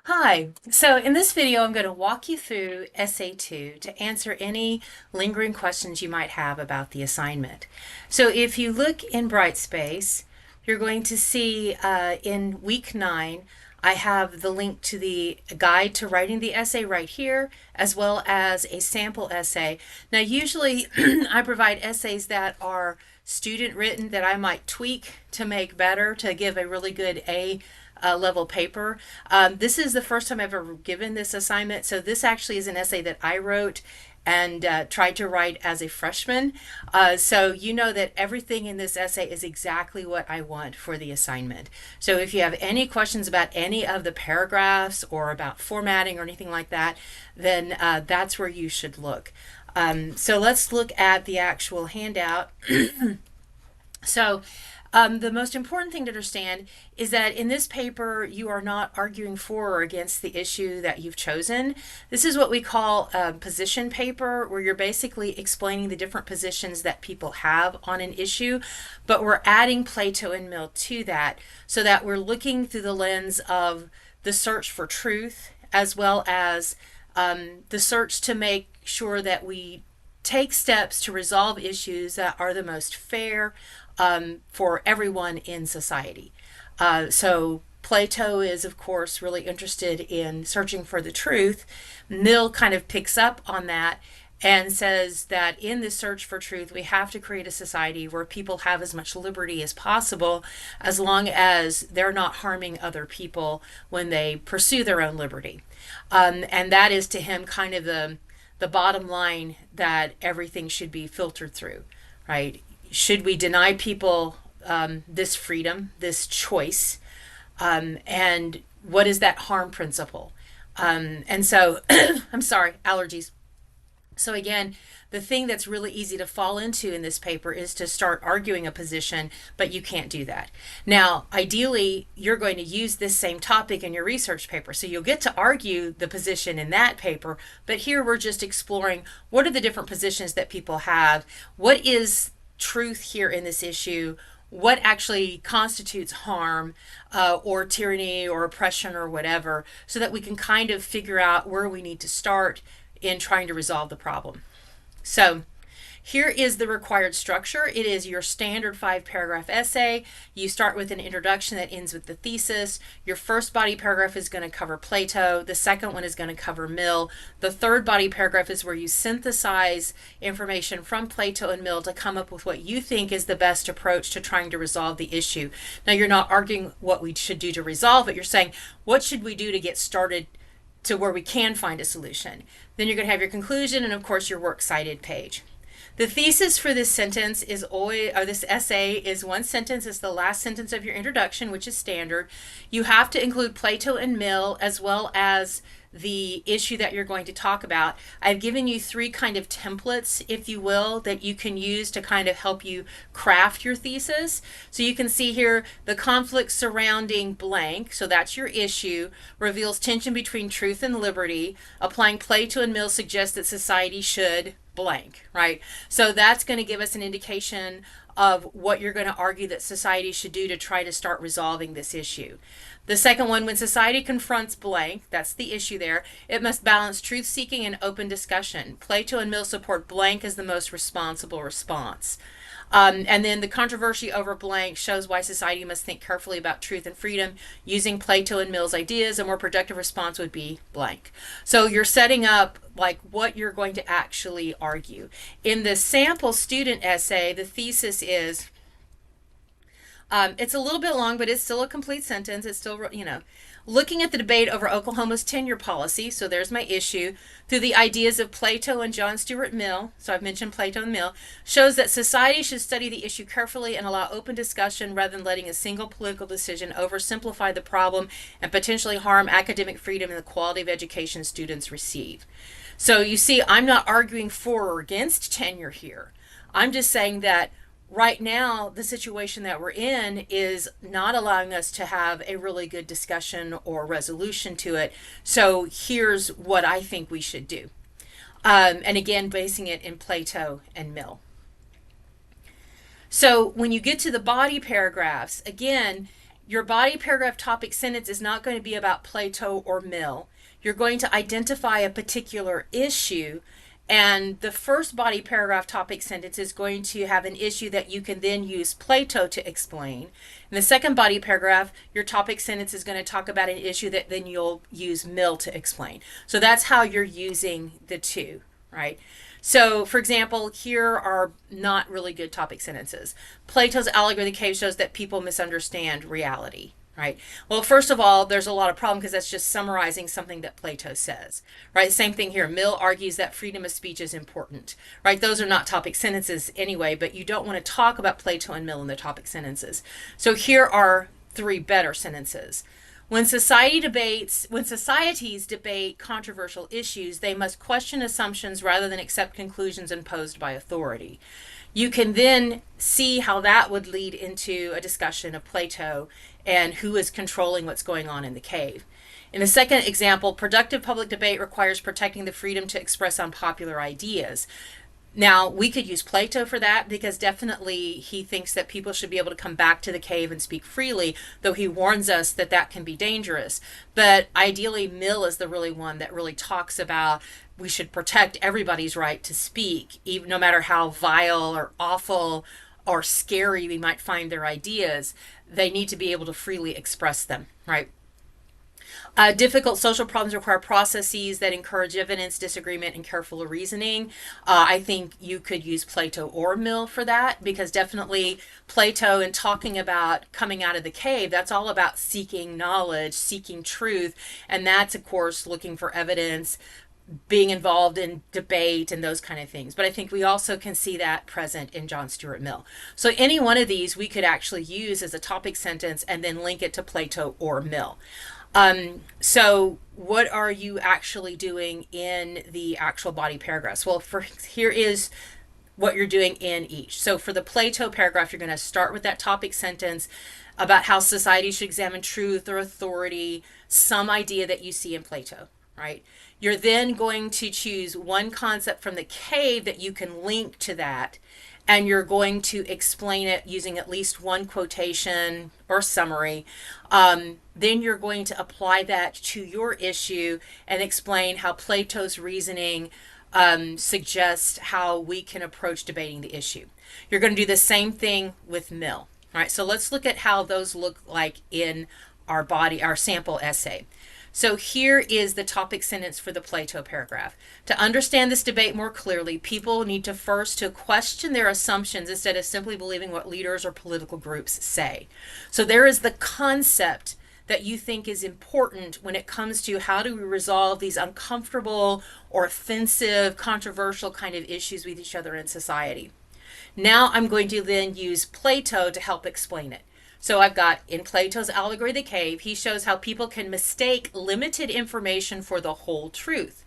Hi, so in this video I'm going to walk you through Essay 2 to answer any lingering questions you might have about the assignment. So if you look in Brightspace, you're going to see in week 9 I have the link to the guide to writing the essay right here, as well as a sample essay. Now usually I provide essays that are student written that I might tweak to make better to give a really good A level paper. This is the first time I've ever given this assignment, so this actually is an essay that I wrote and tried to write as a freshman. So you know that everything in this essay is exactly what I want for the assignment. So if you have any questions about any of the paragraphs or about formatting or anything like that, then that's where you should look. So let's look at the actual handout. So the most important thing to understand is that in this paper, you are not arguing for or against the issue that you've chosen. This is what we call a position paper, where you're basically explaining the different positions that people have on an issue, but we're adding Plato and Mill to that so that we're looking through the lens of the search for truth, as well as the search to make sure that we take steps to resolve issues that are the most fair for everyone in society. So Plato is, of course, really interested in searching for the truth. Mill kind of picks up on that and says that in this search for truth, we have to create a society where people have as much liberty as possible, as long as they're not harming other people when they pursue their own liberty. And that is to him kind of the bottom line that everything should be filtered through, right? Should we deny people this freedom, this choice? And what is that harm principle? And so, I'm sorry, allergies. So again, the thing that's really easy to fall into in this paper is to start arguing a position, but you can't do that. Now, ideally, you're going to use this same topic in your research paper, so you'll get to argue the position in that paper, but here we're just exploring what are the different positions that people have, what is truth here in this issue, what actually constitutes harm or tyranny or oppression or whatever, so that we can kind of figure out where we need to start in trying to resolve the problem. So here is the required structure. It is your standard 5-paragraph essay. You start with an introduction that ends with the thesis. Your first body paragraph is going to cover Plato. The second one is going to cover Mill. The third body paragraph is where you synthesize information from Plato and Mill to come up with what you think is the best approach to trying to resolve the issue. Now, you're not arguing what we should do to resolve it. You're saying, what should we do to get started to where we can find a solution? Then you're going to have your conclusion and, of course, your works cited page. The thesis for this sentence is always, or this essay is one sentence. It's the last sentence of your introduction, which is standard. You have to include Plato and Mill as well as the issue that you're going to talk about. I've given you 3 kind of templates, if you will, that you can use to kind of help you craft your thesis. So you can see here the conflict surrounding blank, so that's your issue, reveals tension between truth and liberty. Applying Plato and Mill suggests that society should blank, right? So that's going to give us an indication of what you're going to argue that society should do to try to start resolving this issue. The second one, when society confronts blank, that's the issue there, it must balance truth-seeking and open discussion. Plato and Mill support blank as the most responsible response. And then the controversy over blank shows why society must think carefully about truth and freedom. Using Plato and Mill's ideas, a more productive response would be blank. So you're setting up like what you're going to actually argue. In the sample student essay, the thesis is, it's a little bit long, but it's still a complete sentence. It's still, looking at the debate over Oklahoma's tenure policy, so there's my issue, through the ideas of Plato and John Stuart Mill, so I've mentioned Plato and Mill, shows that society should study the issue carefully and allow open discussion rather than letting a single political decision oversimplify the problem and potentially harm academic freedom and the quality of education students receive. So you see, I'm not arguing for or against tenure here. I'm just saying that right now, the situation that we're in is not allowing us to have a really good discussion or resolution to it. So here's what I think we should do. And again, basing it in Plato and Mill. So when you get to the body paragraphs, again, your body paragraph topic sentence is not going to be about Plato or Mill. You're going to identify a particular issue, and the first body paragraph topic sentence is going to have an issue that you can then use Plato to explain. In the second body paragraph, your topic sentence is going to talk about an issue that then you'll use Mill to explain. So that's how you're using the two, right? So, for example, here are not really good topic sentences. Plato's allegory of the cave shows that people misunderstand reality, right? Well, first of all, there's a lot of problem because that's just summarizing something that Plato says, right? Same thing here. Mill argues that freedom of speech is important, right? Those are not topic sentences anyway, but you don't want to talk about Plato and Mill in the topic sentences. So here are three better sentences. When societies debate controversial issues, they must question assumptions rather than accept conclusions imposed by authority. You can then see how that would lead into a discussion of Plato and who is controlling what's going on in the cave. In the second example, productive public debate requires protecting the freedom to express unpopular ideas. Now, we could use Plato for that because definitely he thinks that people should be able to come back to the cave and speak freely, though he warns us that that can be dangerous. But ideally, Mill is the really one that really talks about we should protect everybody's right to speak, even no matter how vile or awful or scary we might find their ideas. They need to be able to freely express them, right? Difficult social problems require processes that encourage evidence, disagreement, and careful reasoning. I think you could use Plato or Mill for that because definitely Plato, in talking about coming out of the cave, that's all about seeking knowledge, seeking truth, and that's, of course, looking for evidence, being involved in debate and those kind of things. But I think we also can see that present in John Stuart Mill. So any one of these we could actually use as a topic sentence and then link it to Plato or Mill. So what are you actually doing in the actual body paragraphs? Well, here is what you're doing in each. So for the Plato paragraph, you're going to start with that topic sentence about how society should examine truth or authority, some idea that you see in Plato, right? You're then going to choose one concept from the cave that you can link to that, and you're going to explain it using at least one quotation or summary. Then you're going to apply that to your issue and explain how Plato's reasoning suggests how we can approach debating the issue. You're going to do the same thing with Mill. All right, so let's look at how those look like in our sample essay. So here is the topic sentence for the Plato paragraph. To understand this debate more clearly, people need to first to question their assumptions instead of simply believing what leaders or political groups say. So there is the concept that you think is important when it comes to how do we resolve these uncomfortable or offensive, controversial kind of issues with each other in society. Now I'm going to then use Plato to help explain it. So I've got in Plato's allegory of the cave, he shows how people can mistake limited information for the whole truth.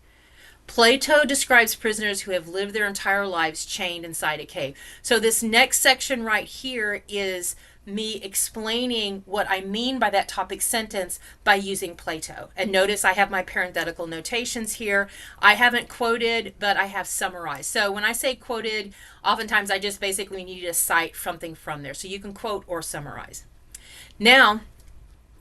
Plato describes prisoners who have lived their entire lives chained inside a cave. So this next section right here is me explaining what I mean by that topic sentence by using Plato. And notice I have my parenthetical notations here. I haven't quoted, but I have summarized. So when I say quoted, oftentimes I just basically need to cite something from there. So you can quote or summarize. Now,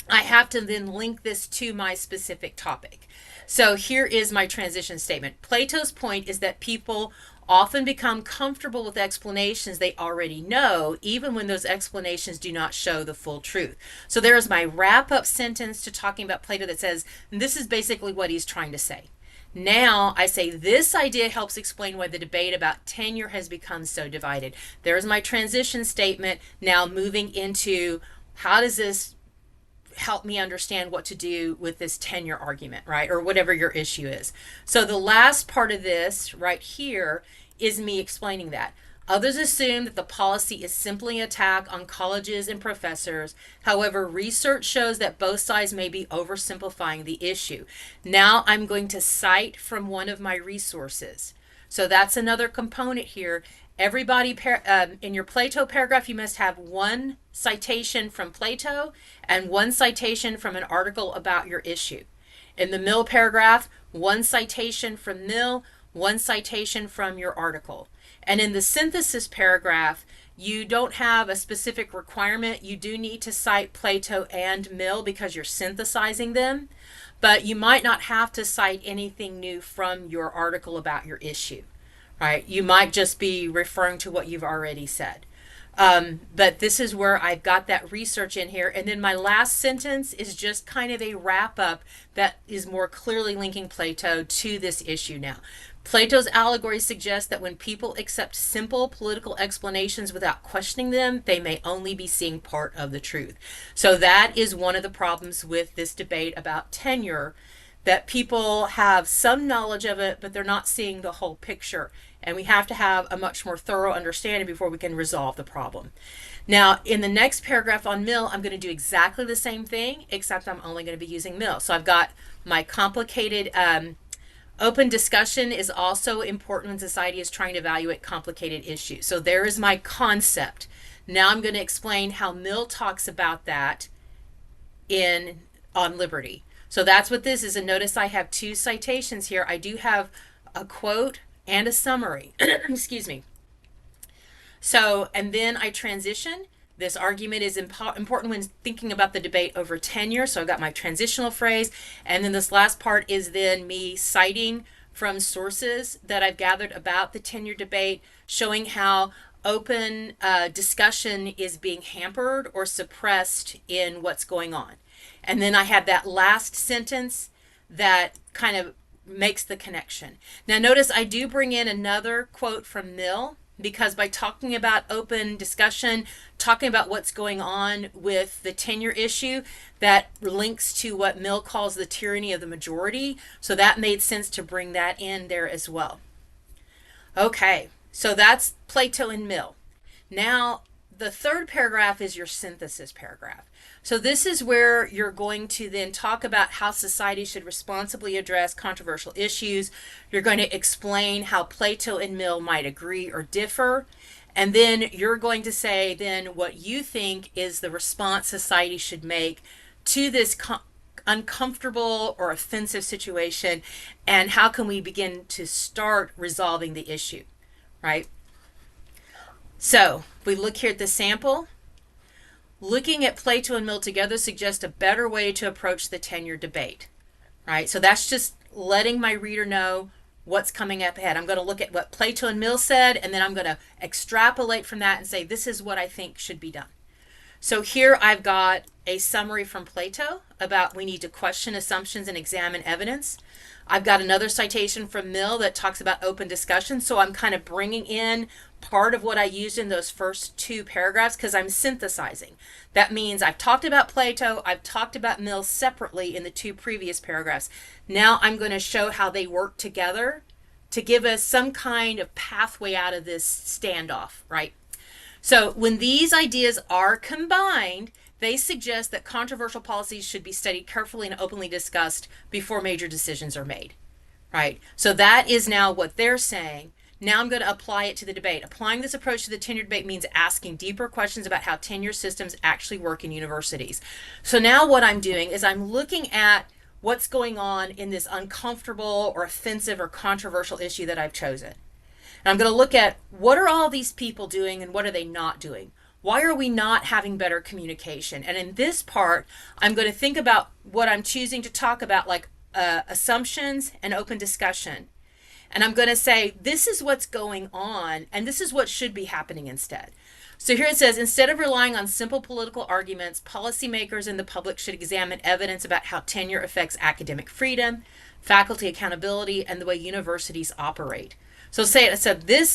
I have to then link this to my specific topic. So here is my transition statement. Plato's point is that people often become comfortable with explanations they already know, even when those explanations do not show the full truth. So there is my wrap-up sentence to talking about Plato that says, this is basically what he's trying to say. Now I say this idea helps explain why the debate about tenure has become so divided. There's my transition statement, now moving into how does this help me understand what to do with this tenure argument, right? Or whatever your issue is. So the last part of this right here is me explaining that. Others assume that the policy is simply an attack on colleges and professors. However, research shows that both sides may be oversimplifying the issue. Now I'm going to cite from one of my resources. So that's another component here. Everybody, in your Plato paragraph, you must have one citation from Plato and one citation from an article about your issue. In the Mill paragraph, one citation from Mill, one citation from your article. And in the synthesis paragraph, you don't have a specific requirement. You do need to cite Plato and Mill because you're synthesizing them, but you might not have to cite anything new from your article about your issue, right? You might just be referring to what you've already said. But this is where I've got that research in here. And then my last sentence is just kind of a wrap up that is more clearly linking Plato to this issue now. Plato's allegory suggests that when people accept simple political explanations without questioning them, they may only be seeing part of the truth. So that is one of the problems with this debate about tenure, that people have some knowledge of it, but they're not seeing the whole picture. And we have to have a much more thorough understanding before we can resolve the problem. Now, in the next paragraph on Mill, I'm going to do exactly the same thing, except I'm only going to be using Mill. So I've got my complicated open discussion is also important when society is trying to evaluate complicated issues. So there is my concept. Now I'm going to explain how Mill talks about that on liberty. So that's what this is. And notice I have two citations here. I do have a quote and a summary. Excuse me. So, and then I transition. This argument is important when thinking about the debate over tenure. So I've got my transitional phrase. And then this last part is then me citing from sources that I've gathered about the tenure debate, showing how open discussion is being hampered or suppressed in what's going on. And then I have that last sentence that kind of makes the connection. Now notice I do bring in another quote from Mill, because by talking about open discussion, talking about what's going on with the tenure issue, that links to what Mill calls the tyranny of the majority. So that made sense to bring that in there as well. Okay, so that's Plato and Mill. Now, the third paragraph is your synthesis paragraph. So this is where you're going to then talk about how society should responsibly address controversial issues. You're going to explain how Plato and Mill might agree or differ. And then you're going to say then what you think is the response society should make to this uncomfortable or offensive situation, and how can we begin to start resolving the issue, right? So we look here at the sample. Looking at Plato and Mill together suggests a better way to approach the tenure debate, right? So that's just letting my reader know what's coming up ahead. I'm going to look at what Plato and Mill said, and then I'm going to extrapolate from that and say, this is what I think should be done. So here I've got a summary from Plato about we need to question assumptions and examine evidence. I've got another citation from Mill that talks about open discussion. So I'm kind of bringing in part of what I used in those first two paragraphs because I'm synthesizing. That means I've talked about Plato, I've talked about Mill separately in the two previous paragraphs. Now I'm going to show how they work together to give us some kind of pathway out of this standoff, right? So when these ideas are combined, they suggest that controversial policies should be studied carefully and openly discussed before major decisions are made, right? So that is now what they're saying. Now I'm going to apply it to the debate. Applying this approach to the tenure debate means asking deeper questions about how tenure systems actually work in universities. So now what I'm doing is I'm looking at what's going on in this uncomfortable or offensive or controversial issue that I've chosen. And I'm going to look at what are all these people doing and what are they not doing? Why are we not having better communication? And in this part, I'm going to think about what I'm choosing to talk about, like assumptions and open discussion. And I'm going to say, this is what's going on, and this is what should be happening instead. So here it says, instead of relying on simple political arguments, policymakers and the public should examine evidence about how tenure affects academic freedom, faculty accountability, and the way universities operate. So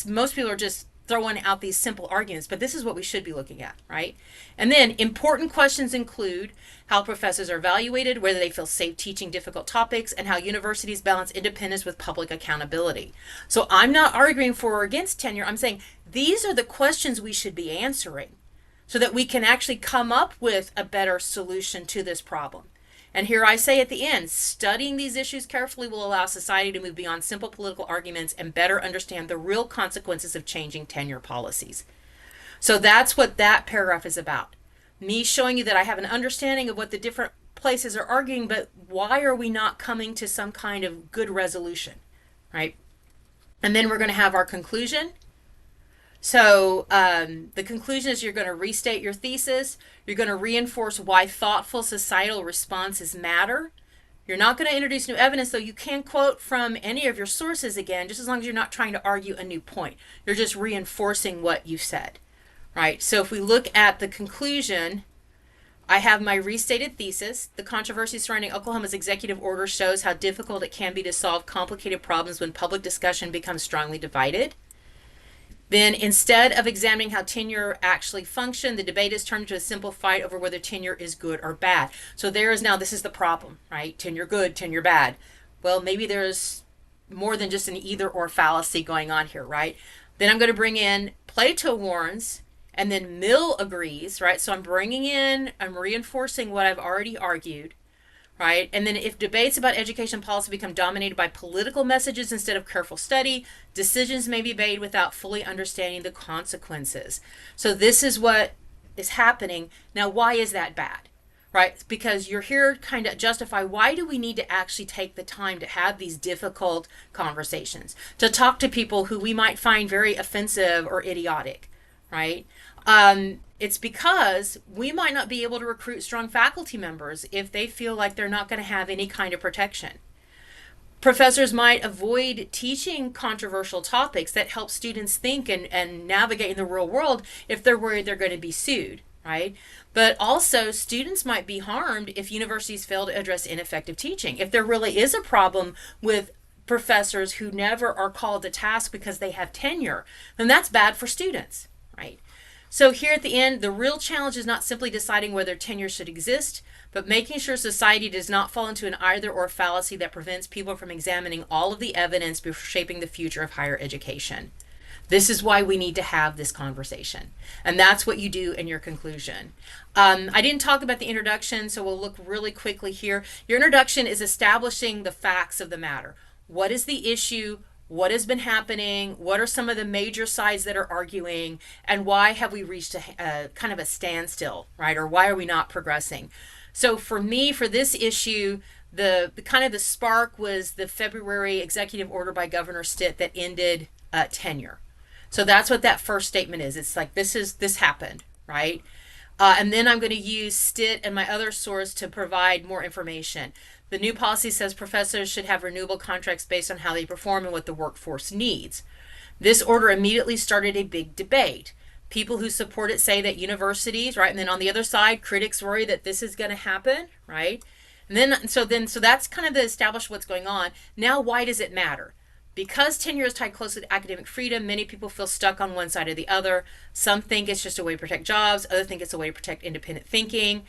most people are just throwing out these simple arguments, but this is what we should be looking at, right? And then important questions include how professors are evaluated, whether they feel safe teaching difficult topics, and how universities balance independence with public accountability. So I'm not arguing for or against tenure. I'm saying these are the questions we should be answering so that we can actually come up with a better solution to this problem. And here I say at the end, studying these issues carefully will allow society to move beyond simple political arguments and better understand the real consequences of changing tenure policies. So that's what that paragraph is about. Me showing you that I have an understanding of what the different places are arguing, but why are we not coming to some kind of good resolution, right? And then we're going to have our conclusion. So the conclusion is you're going to restate your thesis. You're going to reinforce why thoughtful societal responses matter. You're not going to introduce new evidence, though you can quote from any of your sources again, just as long as you're not trying to argue a new point. You're just reinforcing what you said, right? So if we look at the conclusion, I have my restated thesis. The controversy surrounding Oklahoma's executive order shows how difficult it can be to solve complicated problems when public discussion becomes strongly divided. Then, instead of examining how tenure actually functioned, the debate is turned into a simple fight over whether tenure is good or bad. So there is now, this is the problem, right? Tenure good, tenure bad. Well, maybe there's more than just an either or fallacy going on here, right? Then I'm going to bring in Plato warns, and then Mill agrees, right? So I'm reinforcing what I've already argued, right? And then if debates about education policy become dominated by political messages instead of careful study, decisions may be made without fully understanding the consequences. So this is what is happening. Now, why is that bad? Right? Because you're here kind of justify why do we need to actually take the time to have these difficult conversations, to talk to people who we might find very offensive or idiotic, right? It's because we might not be able to recruit strong faculty members if they feel like they're not going to have any kind of protection. Professors might avoid teaching controversial topics that help students think and navigate in the real world if they're worried they're going to be sued, right? But also, students might be harmed if universities fail to address ineffective teaching. If there really is a problem with professors who never are called to task because they have tenure, then that's bad for students, right? So here at the end, the real challenge is not simply deciding whether tenure should exist, but making sure society does not fall into an either or fallacy that prevents people from examining all of the evidence before shaping the future of higher education. This is why we need to have this conversation. And that's what you do in your conclusion. I didn't talk about the introduction, so we'll look really quickly here. Your introduction is establishing the facts of the matter. What is the issue? What has been happening? What are some of the major sides that are arguing? And why have we reached a kind of a standstill, right? Or why are we not progressing? So for me, for this issue, the kind of the spark was the February executive order by Governor Stitt that ended tenure. So that's what that first statement is. It's like this happened, right? And then I'm going to use Stitt and my other source to provide more information. The new policy says professors should have renewable contracts based on how they perform and what the workforce needs. This order immediately started a big debate. People who support it say that universities, right? And then on the other side, critics worry that this is going to happen, right? And then so that's kind of to establish what's going on. Now, why does it matter? Because tenure is tied closely to academic freedom, many people feel stuck on one side or the other. Some think it's just a way to protect jobs. Others think it's a way to protect independent thinking.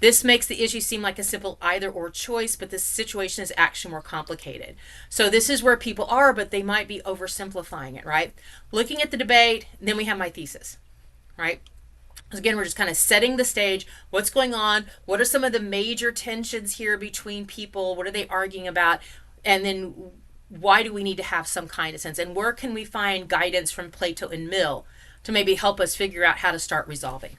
This makes the issue seem like a simple either or choice, but this situation is actually more complicated. So this is where people are, but they might be oversimplifying it, right? Looking at the debate, then we have my thesis, right? Again, we're just kind of setting the stage. What's going on? What are some of the major tensions here between people? What are they arguing about? And then why do we need to have some kind of sense? And where can we find guidance from Plato and Mill to maybe help us figure out how to start resolving?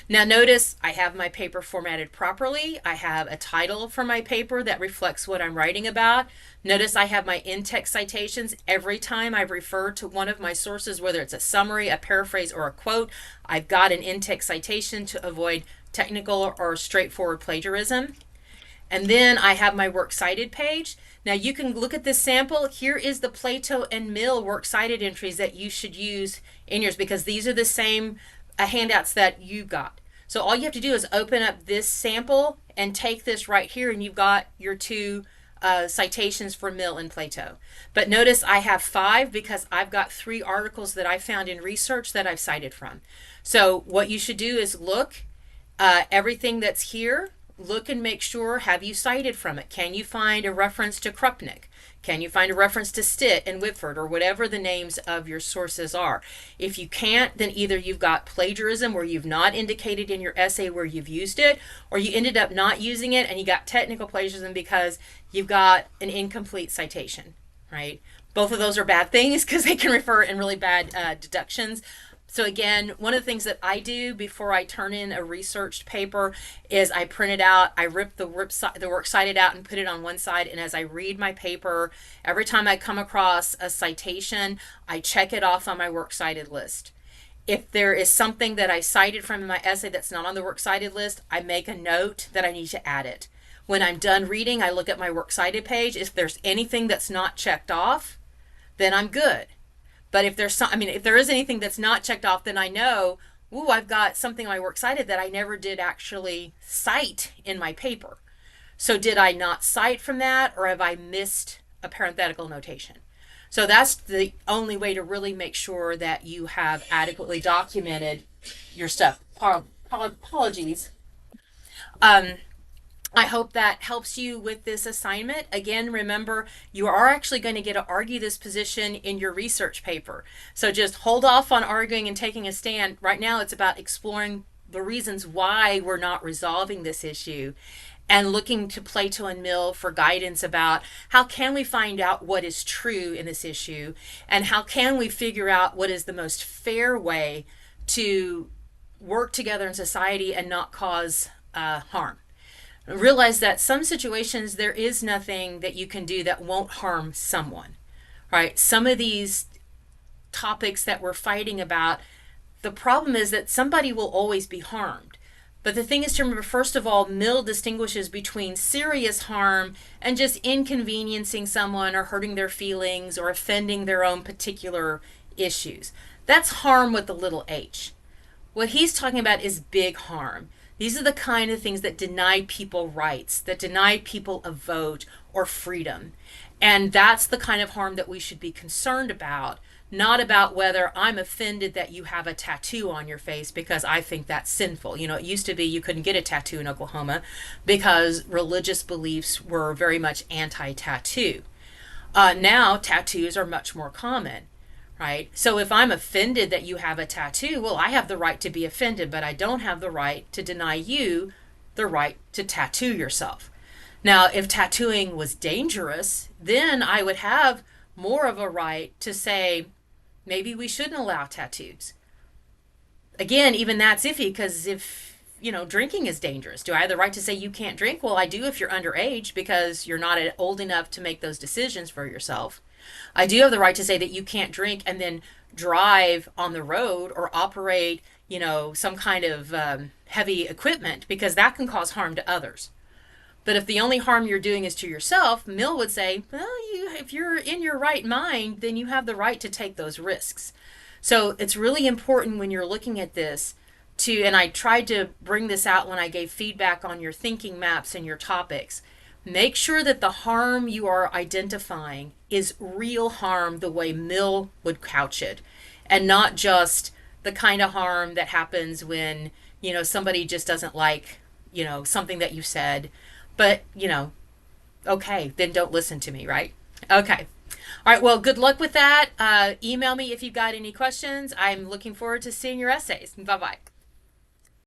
Now notice I have my paper formatted properly. I have a title for my paper that reflects what I'm writing about. Notice I have my in-text citations. Every time I refer to one of my sources, whether it's a summary, a paraphrase, or a quote, I've got an in-text citation to avoid technical or straightforward plagiarism. And then I have my works cited page. Now you can look at this sample. Here is the Plato and Mill works cited entries that you should use in yours because these are the same handouts that you got. So all you have to do is open up this sample and take this right here and you've got your two citations for Mill and Plato. But notice I have 5 because I've got 3 articles that I found in research that I've cited from. So what you should do is look, everything that's here, look and make sure, have you cited from it? Can you find a reference to Krupnik? Can you find a reference to Stitt and Whitford or whatever the names of your sources are? If you can't, then either you've got plagiarism where you've not indicated in your essay where you've used it, or you ended up not using it and you got technical plagiarism because you've got an incomplete citation, right? Both of those are bad things because they can refer in really bad deductions. So again, one of the things that I do before I turn in a researched paper is I print it out, I rip the works cited out and put it on one side, and as I read my paper, every time I come across a citation, I check it off on my works cited list. If there is something that I cited from my essay that's not on the works cited list, I make a note that I need to add it. When I'm done reading, I look at my works cited page. If there's anything that's not checked off, then I'm good. But if there's some, I mean, if there is anything that's not checked off, then I know, ooh, I've got something on my works cited that I never did actually cite in my paper. So did I not cite from that, or have I missed a parenthetical notation? So that's the only way to really make sure that you have adequately documented your stuff. Apologies. Um, I hope that helps you with this assignment. Again, remember, you are actually going to get to argue this position in your research paper. So just hold off on arguing and taking a stand. Right now, it's about exploring the reasons why we're not resolving this issue and looking to Plato and Mill for guidance about how can we find out what is true in this issue, and how can we figure out what is the most fair way to work together in society and not cause harm. Realize that some situations there is nothing that you can do that won't harm someone, right? Some of these topics that we're fighting about, the problem is that somebody will always be harmed. But the thing is to remember, first of all, Mill distinguishes between serious harm and just inconveniencing someone or hurting their feelings or offending their own particular issues. That's harm with the little h. What he's talking about is big harm. These are the kind of things that deny people rights, that deny people a vote or freedom. And that's the kind of harm that we should be concerned about, not about whether I'm offended that you have a tattoo on your face because I think that's sinful. You know, it used to be you couldn't get a tattoo in Oklahoma because religious beliefs were very much anti-tattoo. Now tattoos are much more common, right? So if I'm offended that you have a tattoo, well, I have the right to be offended, but I don't have the right to deny you the right to tattoo yourself. Now, if tattooing was dangerous, then I would have more of a right to say, maybe we shouldn't allow tattoos. Again, even that's iffy, because if, drinking is dangerous, do I have the right to say you can't drink? Well, I do if you're underage, because you're not old enough to make those decisions for yourself. I do have the right to say that you can't drink and then drive on the road or operate, some kind of heavy equipment, because that can cause harm to others. But if the only harm you're doing is to yourself, Mill would say, well, if you're in your right mind, then you have the right to take those risks. So it's really important when you're looking at this and I tried to bring this out when I gave feedback on your thinking maps and your topics, make sure that the harm you are identifying is real harm the way Mill would couch it, and not just the kind of harm that happens when, somebody just doesn't like, something that you said. But, okay, then don't listen to me, right? Okay. All right, well, good luck with that. Email me if you've got any questions. I'm looking forward to seeing your essays. Bye-bye.